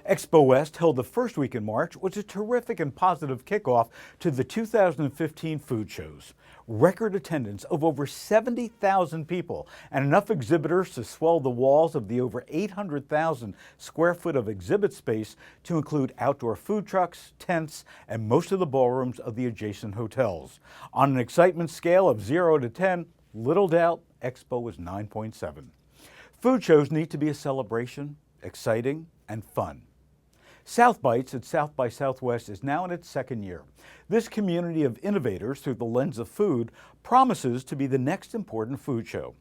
Expo West, held the first week in March, was a terrific and positive kickoff to the 2015 food shows. Record attendance of over 70,000 people and enough exhibitors to swell the walls of the over 800,000 square foot of exhibit space to include outdoor food trucks, tents, and most of the ballrooms of the adjacent hotels. On an excitement scale of 0 to 10, little doubt, Expo was 9.7. Food shows need to be a celebration, exciting, and fun. South Bites at South by Southwest is now in its second year. This community of innovators through the lens of food promises to be the next important food show.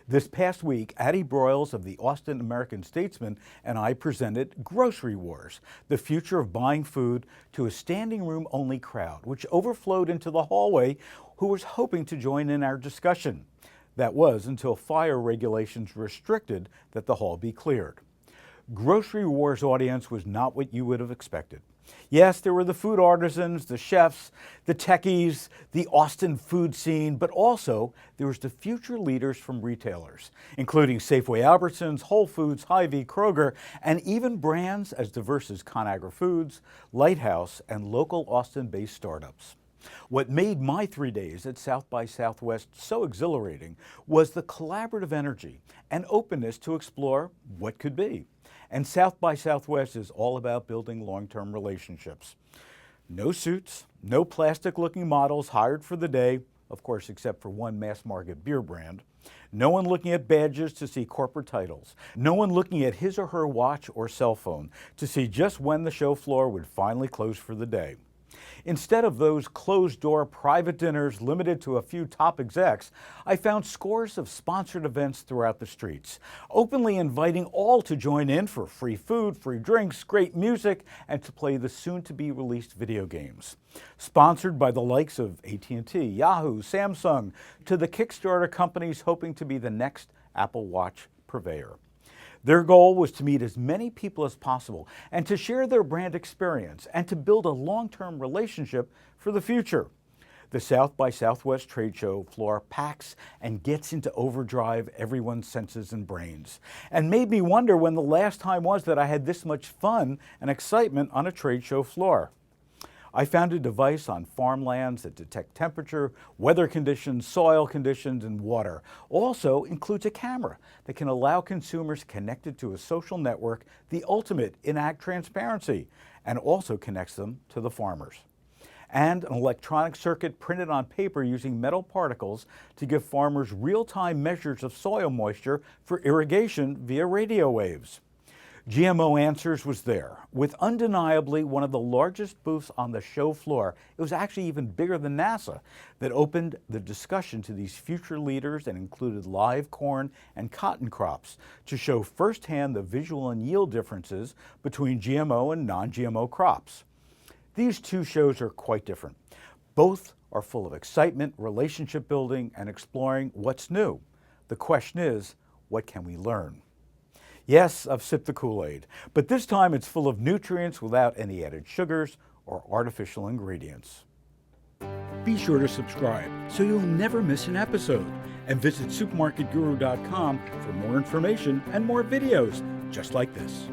This past week, Addie Broyles of the Austin American-Statesman and I presented Grocery Wars, the future of buying food, to a standing room only crowd, which overflowed into the hallway, who was hoping to join in our discussion. That was until fire regulations restricted that the hall be cleared. Grocery Wars audience was not what you would have expected. Yes, there were the food artisans, the chefs, the techies, the Austin food scene, but also there was the future leaders from retailers, including Safeway Albertsons, Whole Foods, Hy-Vee, Kroger, and even brands as diverse as ConAgra Foods, Lighthouse, and local Austin-based startups. What made my 3 days at South by Southwest so exhilarating was the collaborative energy and openness to explore what could be. And South by Southwest is all about building long-term relationships. No suits, no plastic-looking models hired for the day, of course, except for one mass-market beer brand. No one looking at badges to see corporate titles. No one looking at his or her watch or cell phone to see just when the show floor would finally close for the day. Instead of those closed-door private dinners limited to a few top execs, I found scores of sponsored events throughout the streets, openly inviting all to join in for free food, free drinks, great music, and to play the soon-to-be-released video games. Sponsored by the likes of AT&T, Yahoo, Samsung, to the Kickstarter companies hoping to be the next Apple Watch purveyor. Their goal was to meet as many people as possible and to share their brand experience and to build a long-term relationship for the future. The South by Southwest trade show floor packs and gets into overdrive everyone's senses and brains, and made me wonder when the last time was that I had this much fun and excitement on a trade show floor. I found a device on farmlands that detects temperature, weather conditions, soil conditions, and water. Also includes a camera that can allow consumers connected to a social network the ultimate in ag transparency, and also connects them to the farmers. And an electronic circuit printed on paper using metal particles to give farmers real-time measures of soil moisture for irrigation via radio waves. GMO Answers was there, with undeniably one of the largest booths on the show floor. It was actually even bigger than NASA, that opened the discussion to these future leaders and included live corn and cotton crops to show firsthand the visual and yield differences between GMO and non-GMO crops. These two shows are quite different. Both are full of excitement, relationship building, and exploring what's new. The question is, what can we learn? Yes, I've sipped the Kool-Aid, but this time it's full of nutrients without any added sugars or artificial ingredients. Be sure to subscribe so you'll never miss an episode, and visit supermarketguru.com for more information and more videos just like this.